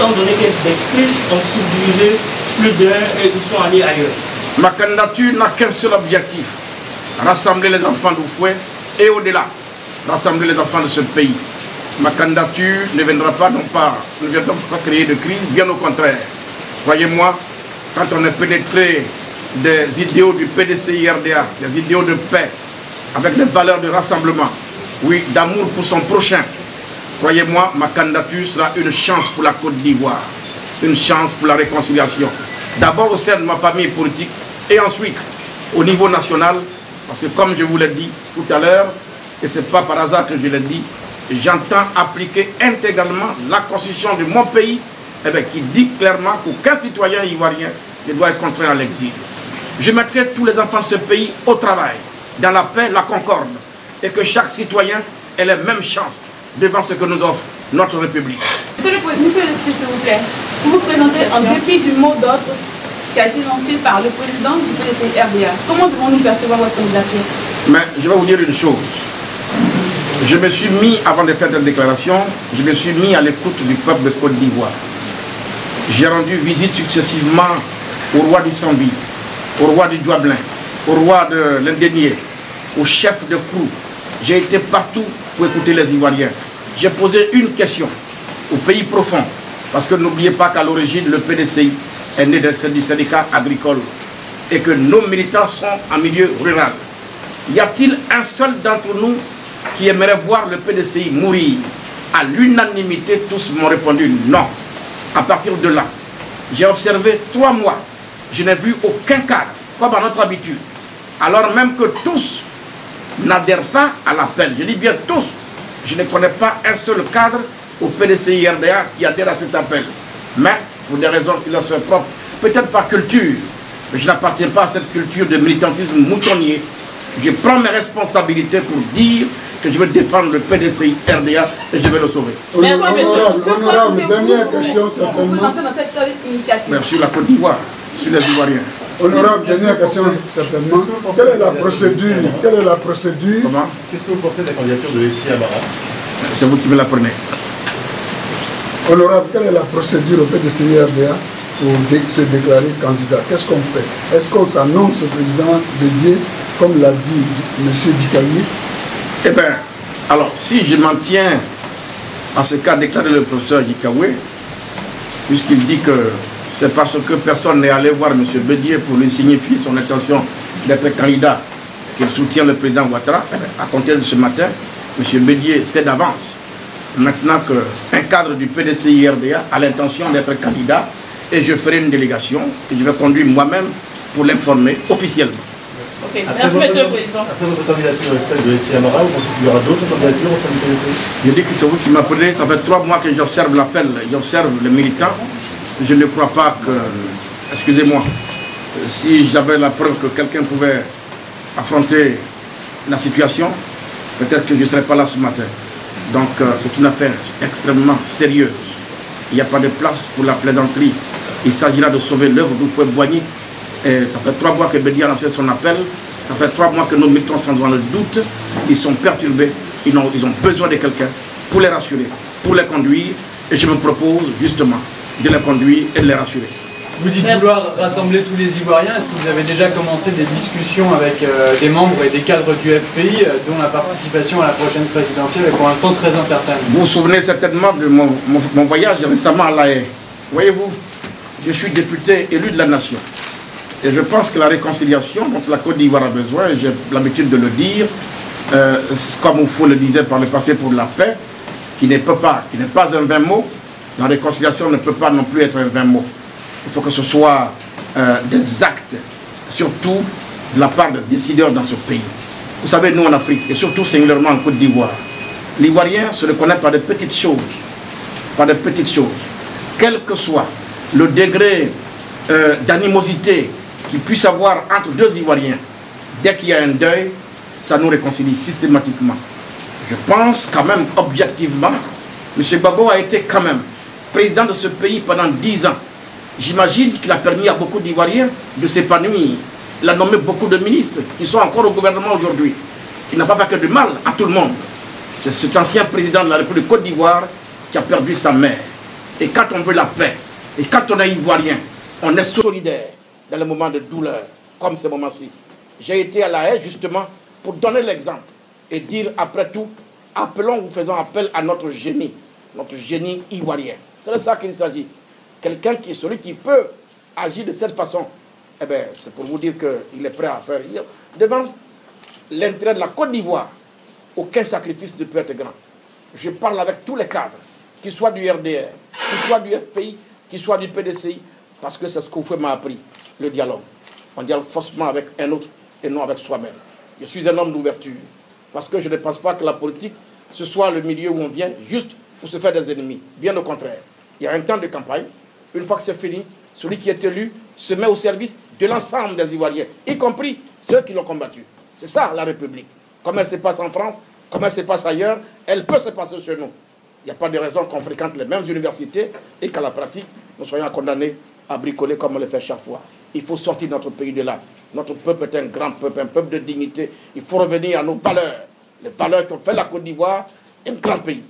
étant donné que des crises ont subdivisé plus d'un et ils sont allés ailleurs? Ma candidature n'a qu'un seul objectif, rassembler les enfants d'Oufoué et au-delà, rassembler les enfants de ce pays. Ma candidature ne viendra pas créer de crise, bien au contraire. Croyez-moi, quand on est pénétré des idéaux du PDCI-RDA, des idéaux de paix, avec des valeurs de rassemblement, oui, d'amour pour son prochain, croyez-moi, ma candidature sera une chance pour la Côte d'Ivoire, une chance pour la réconciliation. D'abord au sein de ma famille politique et ensuite au niveau national, parce que comme je vous l'ai dit tout à l'heure, et ce n'est pas par hasard que je l'ai dit, j'entends appliquer intégralement la constitution de mon pays qui dit clairement qu'aucun citoyen ivoirien ne doit être contraint à l'exil. Je mettrai tous les enfants de ce pays au travail, dans la paix, la concorde, et que chaque citoyen ait les mêmes chances devant ce que nous offre notre République. Monsieur le Président, s'il vous plaît, vous vous présentez en dépit du mot d'ordre qui a été lancé par le président du PDCI-RDA. Comment devons-nous percevoir votre candidature? Mais je vais vous dire une chose. Je me suis mis, avant de faire cette déclaration, je me suis mis à l'écoute du peuple de Côte d'Ivoire. J'ai rendu visite successivement au roi du Sambi, au roi du Djouablin, au roi de l'Indénié, au chef de Krou. J'ai été partout pour écouter les Ivoiriens. J'ai posé une question au pays profond, parce que n'oubliez pas qu'à l'origine, le PDCI est né du syndicat agricole et que nos militants sont en milieu rural. Y a-t-il un seul d'entre nous qui aimerait voir le PDCI mourir? À l'unanimité, tous m'ont répondu non. À partir de là, j'ai observé 3 mois. Je n'ai vu aucun cadre, comme à notre habitude. Alors même que tous n'adhèrent pas à l'appel. Je dis bien tous. Je ne connais pas un seul cadre au PDCI-RDA qui adhère à cet appel. Mais, pour des raisons qui leur sont propres, peut-être par culture, mais je n'appartiens pas à cette culture de militantisme moutonnier. Je prends mes responsabilités pour dire que je vais défendre le PDCI-RDA et je vais le sauver. Honorable, dernière question certainement. Dans cette initiative. Merci, la Côte d'Ivoire, sur les Ivoiriens. Honorable, dernière question certainement. Quelle est la procédure? Quelle est la procédure? Comment? Qu'est-ce que vous pensez de la candidature de Essi Amara? C'est vous qui me l'apprenez. Honorable, quelle est la procédure au PDCI-RDA pour se déclarer candidat? Qu'est-ce qu'on fait? Est-ce qu'on s'annonce au président Bédié, comme l'a dit M. Dikawi? Eh bien, alors, si je m'en tiens à ce qu'a déclaré le professeur Dikawi, puisqu'il dit que c'est parce que personne n'est allé voir M. Bédié pour lui signifier son intention d'être candidat qu'il soutient le président Ouattara, eh bien, à compter de ce matin, M. Bédié sait d'avance maintenant qu'un cadre du PDCI-RDA a l'intention d'être candidat et je ferai une délégation que je vais conduire moi-même pour l'informer officiellement. Okay. Merci, Monsieur le Président. Après votre candidature, celle de Essi Amara, vous pensez qu'il y aura d'autres candidatures au sein du CDC? Je dis que c'est vous qui m'apprenez, ça fait 3 mois que j'observe l'appel, j'observe les militants. Je ne crois pas que, excusez-moi, si j'avais la preuve que quelqu'un pouvait affronter la situation, peut-être que je ne serais pas là ce matin. Donc c'est une affaire extrêmement sérieuse. Il n'y a pas de place pour la plaisanterie. Il s'agira de sauver l'œuvre d'Houphouët-Boigny. Et ça fait 3 mois que Bédié a lancé son appel. Ça fait 3 mois que nos militants, sans le doute, ils sont perturbés. Ils ont besoin de quelqu'un pour les rassurer, pour les conduire. Et je me propose justement de les conduire et de les rassurer. Vous dites vouloir rassembler tous les Ivoiriens. Est-ce que vous avez déjà commencé des discussions avec des membres et des cadres du FPI, dont la participation à la prochaine présidentielle est pour l'instant très incertaine? Vous vous souvenez certainement de mon voyage récemment à La Haye. Voyez-vous, je suis député élu de la nation. Et je pense que la réconciliation dont la Côte d'Ivoire a besoin, et j'ai l'habitude de le dire, comme Oufou le disait par le passé pour la paix, qui n'est pas un vain mot, la réconciliation ne peut pas non plus être un vain mot. Il faut que ce soit des actes, surtout de la part des décideurs dans ce pays. Vous savez, nous en Afrique, et surtout singulièrement en Côte d'Ivoire, l'Ivoirien se reconnaît par des petites choses. Par des petites choses. Quel que soit le degré d'animosité qu'il puisse avoir entre 2 Ivoiriens, dès qu'il y a un deuil, ça nous réconcilie systématiquement. Je pense quand même, objectivement, M. Gbagbo a été quand même président de ce pays pendant 10 ans. J'imagine qu'il a permis à beaucoup d'Ivoiriens de s'épanouir. Il a nommé beaucoup de ministres qui sont encore au gouvernement aujourd'hui. Il n'a pas fait que du mal à tout le monde. C'est cet ancien président de la République de Côte d'Ivoire qui a perdu sa mère. Et quand on veut la paix, et quand on est ivoirien, on est solidaire dans les moments de douleur, comme ces moments-ci. J'ai été à La Haye justement pour donner l'exemple et dire après tout, appelons ou faisons appel à notre génie ivoirien. C'est de ça qu'il s'agit. Quelqu'un qui est celui qui peut agir de cette façon, eh bien, c'est pour vous dire qu'il est prêt à faire. Devant l'intérêt de la Côte d'Ivoire, aucun sacrifice ne peut être grand. Je parle avec tous les cadres, qu'ils soient du RDR, qu'ils soient du FPI, qu'ils soient du PDCI, parce que c'est ce qu'Oufoué m'a appris, le dialogue. On dialogue forcément avec un autre et non avec soi-même. Je suis un homme d'ouverture, parce que je ne pense pas que la politique, ce soit le milieu où on vient juste pour se faire des ennemis. Bien au contraire. Il y a un temps de campagne. Une fois que c'est fini, celui qui est élu se met au service de l'ensemble des Ivoiriens, y compris ceux qui l'ont combattu. C'est ça la République. Comme elle se passe en France, comme elle se passe ailleurs, elle peut se passer chez nous. Il n'y a pas de raison qu'on fréquente les mêmes universités et qu'à la pratique, nous soyons condamnés à bricoler comme on le fait chaque fois. Il faut sortir notre pays de là. Notre peuple est un grand peuple, un peuple de dignité. Il faut revenir à nos valeurs. Les valeurs qui ont fait la Côte d'Ivoire un grand pays.